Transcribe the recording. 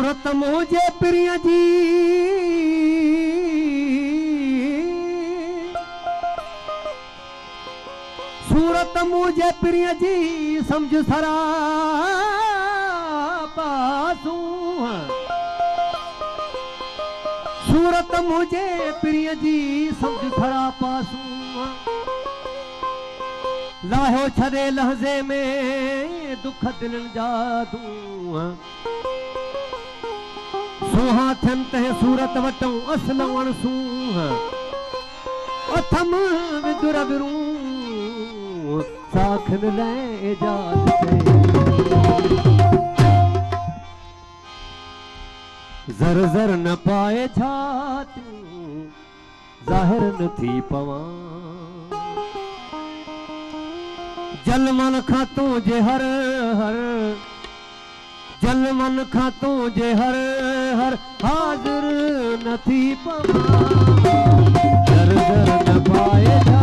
सूरत मुझे प्रिय जी सूरत मुझे प्रिय जी समझ सरा पासू सूरत मुझे प्रिय जी समझ सरा पासू लाहो छदे लहजे में दुख दिल जादू सुहा थियन तह सूरत वटूं असल वणसू अथम विदुर बिरू साखन ले जात जर जर न पाए छाती जाहिर न थी पवा जल मन खातों जे हर हर जल मन खातों जे हर हर हाजिर न थी पवा जर जर न पाए